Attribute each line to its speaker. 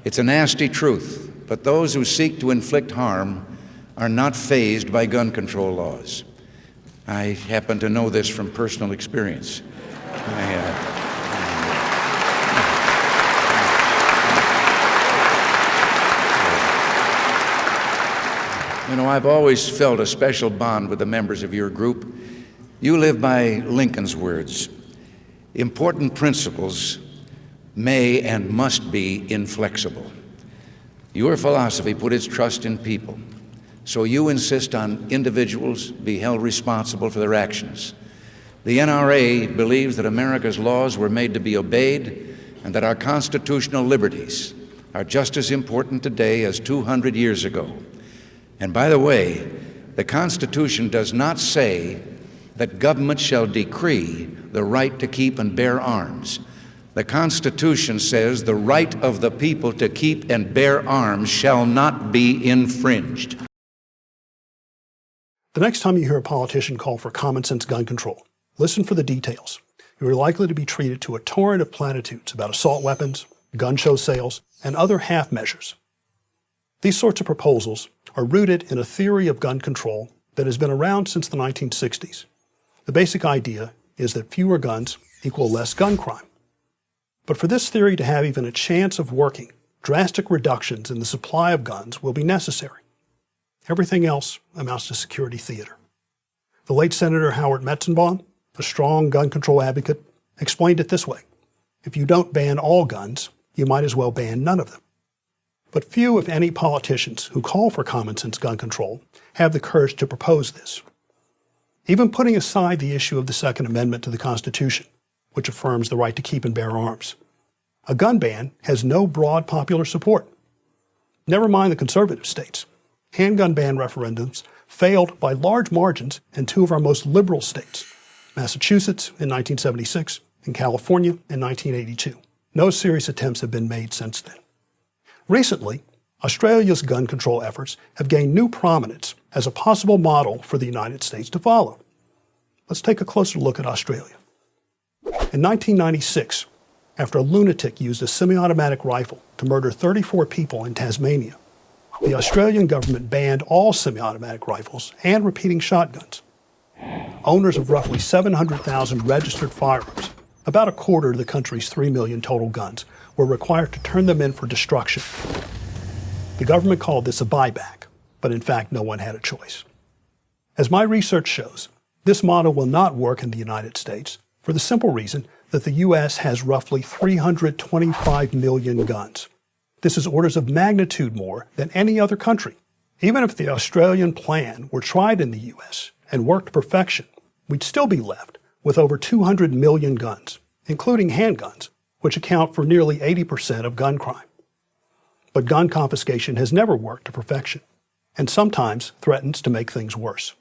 Speaker 1: It's a nasty truth, but those who seek to inflict harm are not fazed by gun control laws. I happen to know this from personal experience. You know, I've always felt a special bond with the members of your group. You live by Lincoln's words. Important principles may and must be inflexible. Your philosophy put its trust in people, so you insist on individuals be held responsible for their actions. The NRA believes that America's laws were made to be obeyed and that our constitutional liberties are just as important today as 200 years ago. And by the way, the Constitution does not say that government shall decree the right to keep and bear arms. The Constitution says the right of the people to keep and bear arms shall not be infringed.
Speaker 2: The next time you hear a politician call for common sense gun control, listen for the details. You are likely to be treated to a torrent of platitudes about assault weapons, gun show sales, and other half measures. These sorts of proposals are rooted in a theory of gun control that has been around since the 1960s. The basic idea is that fewer guns equal less gun crime. But for this theory to have even a chance of working, drastic reductions in the supply of guns will be necessary. Everything else amounts to security theater. The late Senator Howard Metzenbaum, a strong gun control advocate, explained it this way: if you don't ban all guns, you might as well ban none of them. But few, if any, politicians who call for common sense gun control have the courage to propose this. Even putting aside the issue of the Second Amendment to the Constitution, which affirms the right to keep and bear arms, a gun ban has no broad popular support. Never mind the conservative states. Handgun ban referendums failed by large margins in two of our most liberal states, Massachusetts in 1976 and California in 1982. No serious attempts have been made since then. Recently, Australia's gun control efforts have gained new prominence as a possible model for the United States to follow. Let's take a closer look at Australia. In 1996, after a lunatic used a semi-automatic rifle to murder 34 people in Tasmania, the Australian government banned all semi-automatic rifles and repeating shotguns. Owners of roughly 700,000 registered firearms, about a quarter of the country's 3 million total guns, were required to turn them in for destruction. The government called this a buyback, but in fact no one had a choice. As my research shows, this model will not work in the United States for the simple reason that the U.S. has roughly 325 million guns. This is orders of magnitude more than any other country. Even if the Australian plan were tried in the U.S. and worked to perfection, we'd still be left with over 200 million guns, including handguns, which account for nearly 80% of gun crime. But gun confiscation has never worked to perfection, and sometimes threatens to make things worse.